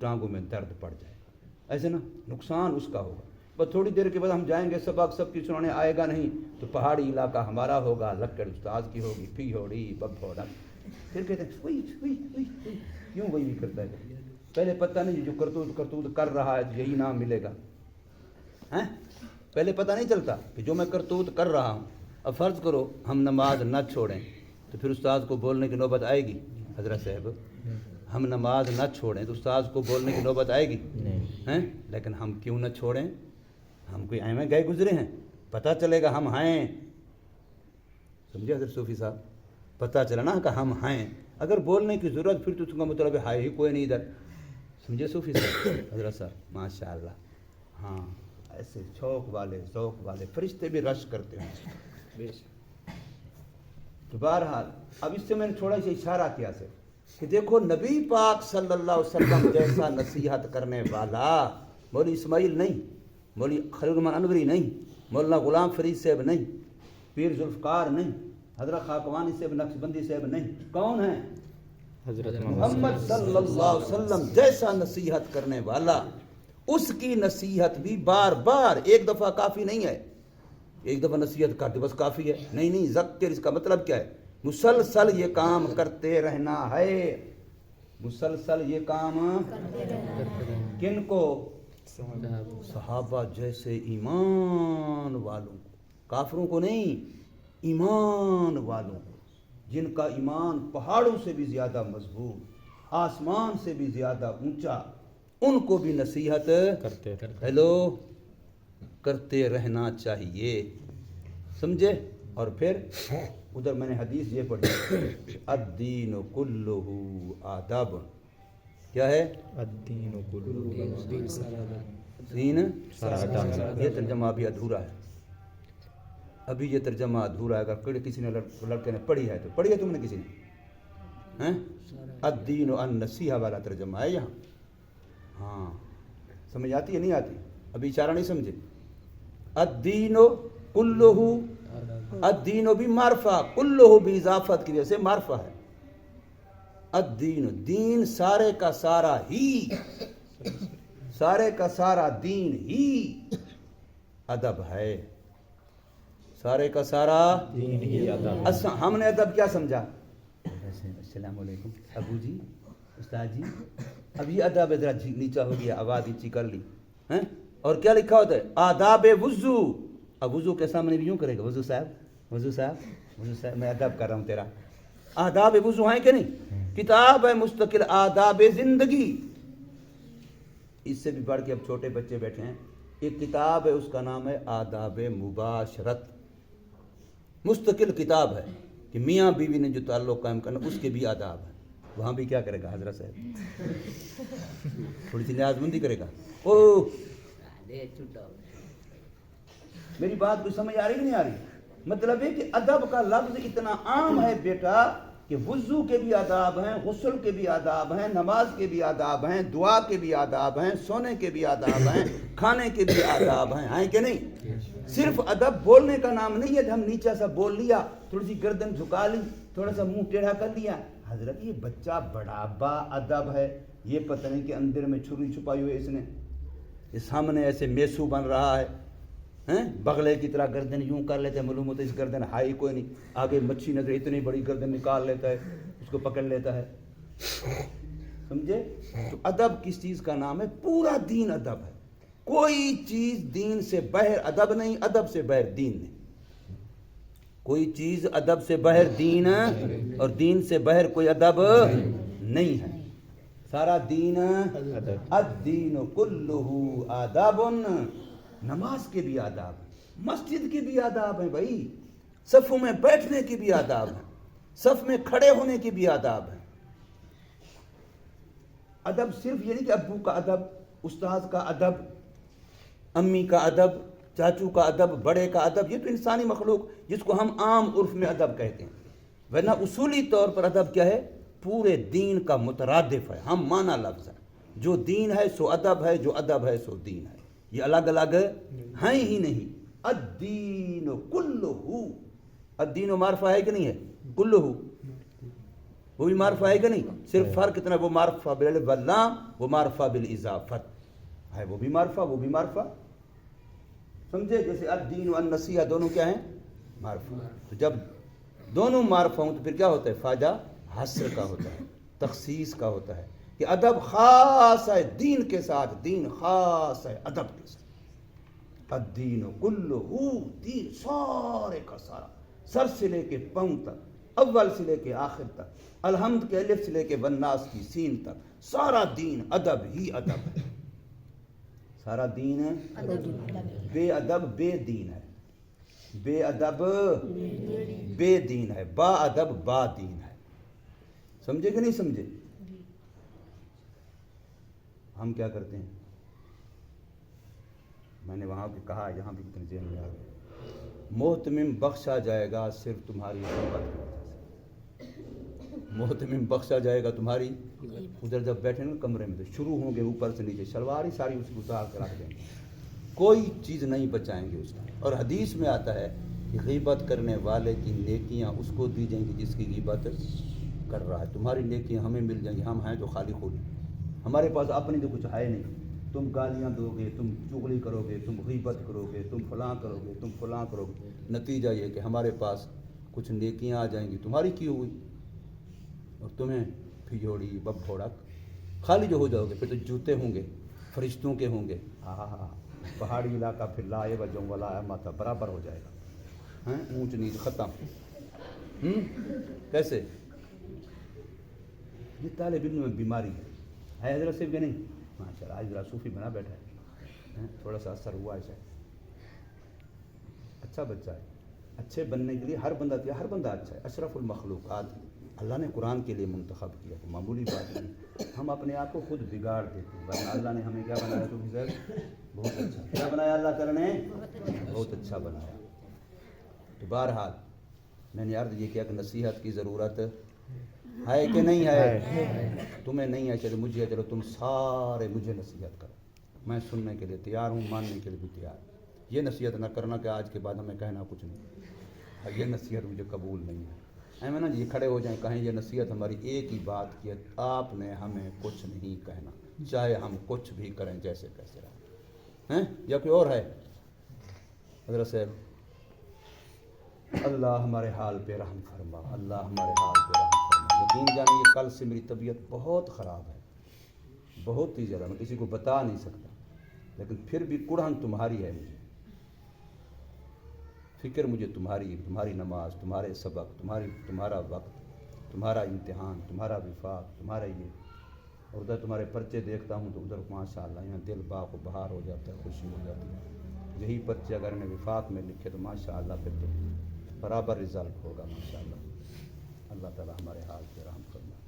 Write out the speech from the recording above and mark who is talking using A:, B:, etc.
A: ٹانگوں میں درد پڑ جائے گا، ایسے نا نقصان اس کا ہوگا. بس تھوڑی دیر کے بعد ہم جائیں گے، سبق سب کی سنانے آئے گا نہیں، تو پہاڑی علاقہ ہمارا ہوگا، لکڑ استاد کی ہوگی، پھی ہوڑی بب ہوڑا. پھر کہتے ہیں وہی کیوں وہی بھی کرتا ہے؟ پہلے پتہ نہیں جو کرتوت کر رہا ہے یہی نام ملے گا. پہلے پتہ نہیں چلتا کہ جو میں کرتوت کر رہا ہوں. اب فرض کرو ہم نماز نہ چھوڑیں تو پھر استاد کو بولنے کی نوبت آئے گی؟ حضرت صاحب ہم نماز نہ چھوڑیں تو استاد کو بولنے کی نوبت آئے گی؟ ہیں. لیکن ہم کیوں نہ چھوڑیں؟ ہم کوئی ایویں گئے گزرے ہیں؟ پتہ چلے گا ہم ہیں. سمجھے حضرت صوفی صاحب؟ پتہ چلا نا کہ ہم ہیں. اگر بولنے کی ضرورت پھر تو اس کا مطلب ہے ہی کوئی نہیں ادھر. سمجھے صوفی صاحب؟ حضرت صاحب ماشاء اللہ. ہاں ایسے شوق والے ذوق والے فرشتے بھی رش کرتے ہیں. تو بہرحال اب اس سے میں نے تھوڑا سا اشارہ کیا سے کہ دیکھو نبی پاک صلی اللہ علیہ وسلم جیسا نصیحت کرنے والا مولوی اسماعیل نہیں، مولوی خلیل الرحمن انوری نہیں، مولانا غلام فرید صاحب نہیں، پیر ذوالفقار نہیں، حضرت خاکوانی صاحب نقشبندی صاحب نہیں. کون ہیں؟ حضرت محمد صلی اللہ علیہ وسلم جیسا نصیحت کرنے والا. اس کی نصیحت بھی بار بار، ایک دفعہ کافی نہیں ہے. ایک دفعہ نصیحت کرتے بس کافی ہے نہیں. ذکر اس کا مطلب کیا ہے؟ مسلسل یہ کام کرتے رہنا ہے. مسلسل یہ کام کن کو؟ صحابہ جیسے ایمان والوں کو، کافروں کو نہیں، ایمان والوں کو، جن کا ایمان پہاڑوں سے بھی زیادہ مضبوط، آسمان سے بھی زیادہ اونچا، ان کو بھی نصیحت کرتے رہنا چاہیے. سمجھے؟ اور پھر ادھر میں نے حدیث یہ پڑھی الدین کلہ آداب. کیا ہے؟ الدین دین. یہ ترجمہ ابھی ادھورا ہے، ابھی یہ ترجمہ ادھورا ہے. اگر کسی نے لڑکے نے پڑھی ہے تو پڑھی ہے تم نے کسی نے؟ الدین النصیحہ والا ترجمہ ہے یہاں. ہاں سمجھ آتی ہے نہیں آتی؟ ابھی اشارہ نہیں سمجھے؟ الدین کلہ، الدین بھی معرفہ، کلہ بھی اضافت کی وجہ سے معرفہ ہے. الدین دین سارے کا سارا ہی، سارے کا سارا دین ہی ادب ہے. سارے کا سارا دین ہی ادب. ہم نے ادب کیا سمجھا؟ السلام علیکم ابو جی، استاد جی. اب یہ ادب ذرا نیچا ہو گیا، آواز نیچی کر لی. اور کیا لکھا ہوتا ہے؟ آداب وضو. اب وضو کے سامنے بھی یوں کرے گا، وضو صاحب، وضو صاحب، وضو صاحب. میں ادب کر رہا ہوں تیرا. آداب وضو ہیں کہ نہیں؟ کتاب ہے مستقل آداب زندگی. اس سے بھی بڑھ کے اب چھوٹے بچے بیٹھے ہیں، ایک کتاب ہے اس کا نام ہے آداب مباشرت. مستقل کتاب ہے کہ میاں بیوی نے جو تعلق قائم کرنا اس کے بھی آداب ہیں. وہاں بھی کیا کرے گا حضرت صاحب؟ تھوڑی سی لحاظ بندی کرے گا. او میری بات کوئی سمجھ آ رہی نہیں آ رہی؟ مطلب ہے کہ ادب کا لفظ اتنا عام ہے بیٹا کہ وضو کے بھی آداب ہیں، غسل کے بھی آداب ہیں، نماز کے بھی آداب ہیں، دعا کے بھی آداب ہیں، سونے کے بھی آداب ہیں، کھانے کے بھی آداب ہیں کہ نہیں؟ صرف ادب بولنے کا نام نہیں ہے کہ ہم نیچا سا بول لیا، تھوڑی سی گردن جھکا لی، تھوڑا سا منہ ٹیڑھا کر لیا. حضرت یہ بچہ بڑا با ادب ہے، یہ پتہ نہیں کہ اندر میں چھری چھپائی ہوئی اس نے، یہ سامنے ایسے میسو بن رہا ہے، بغلے کی طرح گردن یوں کر لیتے ہیں، معلوم ہوتا ہے اس گردن ہائی کوئی نہیں. آگے مچھی نظر اتنی بڑی گردن نکال لیتا ہے، اس کو پکڑ لیتا ہے. سمجھے؟ تو ادب کس چیز کا نام ہے؟ پورا دین ادب ہے. کوئی چیز دین سے بہر ادب نہیں، ادب سے بہر دین نہیں. کوئی چیز ادب سے بہر دین اور دین سے بہر کوئی ادب نہیں ہے. سارا دین الدین کلہ آداب. نماز کے بھی آداب ہیں، مسجد کے بھی آداب ہیں بھائی، صفوں میں بیٹھنے کے بھی آداب ہیں، صف میں کھڑے ہونے کے بھی آداب ہیں. ادب صرف یہ نہیں کہ ابو کا ادب، استاذ کا ادب، امی کا ادب، چاچو کا ادب، بڑے کا ادب، یہ تو انسانی مخلوق جس کو ہم عام عرف میں ادب کہتے ہیں. ورنہ اصولی طور پر ادب کیا ہے؟ پورے دین کا مترادف ہے، ہم معنی لفظ ہے. جو دین ہے سو ادب ہے، جو ادب ہے سو دین ہے. یہ الگ الگ ہیں ہی نہیں. الدین کلہ، الدین و معرفہ ہے کہ نہیں ہے؟ کلہ. وہ بھی معرفہ ہے کہ نہیں؟ صرف فرق اتنا وہ معرفہ بالالف واللام، وہ معرفہ بالاضافت ہے، وہ بھی معرفہ سمجھے؟ جیسے الدین و النصیحہ دونوں کیا ہیں؟ معرفہ. تو جب دونوں معرفہ ہوں تو پھر کیا ہوتا ہے؟ فائدہ حصر کا ہوتا ہے، تخصیص کا ہوتا ہے کہ ادب خاص ہے دین کے ساتھ، دین خاص ہے ادب کے ساتھ. الدین کلہ، دین سارے کا سارا، سر سے لے کے پاؤں تک، اول سے لے کے آخر تک، الحمد کے الف سے لے کے والناس کی سین تک، سارا دین ادب ہی ادب ہے. سارا دین ہے بے ادب بے دین ہے، بے ادب بے دین ہے، با ادب با دین ہے. سمجھے کہ نہیں سمجھے؟ ہم کیا کرتے ہیں؟ میں نے وہاں بھی کہا، یہاں بھی اتنے ذہن میں آ گیا، محتمم بخشا جائے گا صرف تمہاری غیبت کی وجہ سے. محتمم بخشا جائے گا تمہاری، ادھر جب بیٹھیں گے کمرے میں تو شروع ہوں گے اوپر سے نیچے، شلوار ہی ساری اس کو اتار کے رکھ دیں گے، کوئی چیز نہیں بچائیں گے اس کی. اور حدیث میں آتا ہے کہ غیبت کرنے والے کی نیکیاں اس کو دی جائیں گی جس کی غیبت کر رہا ہے. تمہاری نیکیاں ہمیں مل جائیں گی، ہم ہیں تو خالی خود، ہمارے پاس اپنی تو کچھ ہے نہیں. تم گالیاں دو گے، تم چغلی کرو گے، تم غیبت کرو گے، تم فلاں کرو گے، تم فلاں کرو گے، نتیجہ یہ کہ ہمارے پاس کچھ نیکیاں آ جائیں گی تمہاری کی ہوئی، اور تمہیں پھجوڑی ببھوڑک خالی جو ہو جاؤ گے. پھر تو جوتے ہوں گے فرشتوں کے ہوں گے. ہاں پہاڑی علاقہ پھر لائے وجوں ولا ماتا برابر ہو جائے گا، اونچ نیچ ختم. کیسے؟ یہ طالب علم میں بیماری ہے حضرت صرف کہ نہیں؟ ماشاء اللہ آج ذرا صوفی بنا بیٹھا ہے، تھوڑا سا اثر ہوا ہے، اچھا بچہ ہے. اچھے بننے کے لیے ہر بندہ اچھا ہے. اشرف المخلوقات اللہ نے قرآن کے لیے منتخب کیا، تو معمولی بات نہیں. ہم اپنے آپ کو خود بگاڑ دیتے ہیں، ورنہ اللہ نے ہمیں کیا بنایا؟ تو بہت اچھا. کیا بنایا اللہ تعالیٰ نے؟ بہت اچھا بنایا. تو بہرحال میں نے عرض یہ کیا کہ نصیحت کی ضرورت ہے کہ نہیں ہے؟ تمہیں نہیں ہے چلو مجھے، چلو تم سارے مجھے نصیحت کرو، میں سننے کے لیے تیار ہوں، ماننے کے لیے بھی تیار ہوں. یہ نصیحت نہ کرنا کہ آج کے بعد ہمیں کہنا کچھ نہیں، یہ نصیحت مجھے قبول نہیں ہے. میں نا یہ کھڑے ہو جائیں کہیں یہ نصیحت ہماری ایک ہی بات کی ہے، آپ نے ہمیں کچھ نہیں کہنا، چاہے ہم کچھ بھی کریں جیسے کیسے رہیں. یا کوئی اور ہے؟ حضرت صاحب اللہ ہمارے حال پہ رحم فرما، اللہ ہمارے حال پہ رحم فرما. یقین جانے یہ کل سے میری طبیعت بہت خراب ہے، بہت ہی زیادہ، میں کسی کو بتا نہیں سکتا، لیکن پھر بھی قرآن تمہاری ہے. مجھے فکر مجھے تمہاری نماز، تمہارے سبق، تمہارا وقت، تمہارا امتحان، تمہارا وفاق، تمہارا یہ. اور ادھر تمہارے پرچے دیکھتا ہوں تو ادھر ماشاء اللہ یہاں دل باغ و بہار ہو جاتا ہے، خوشی ہو جاتی ہے. یہی پرچے اگر نے وفاق میں لکھے تو ماشاء اللہ پھر تو برابر رزلٹ ہوگا ماشاء اللہ. اللہ تعالی ہمارے حال پہ رحم فرمائے.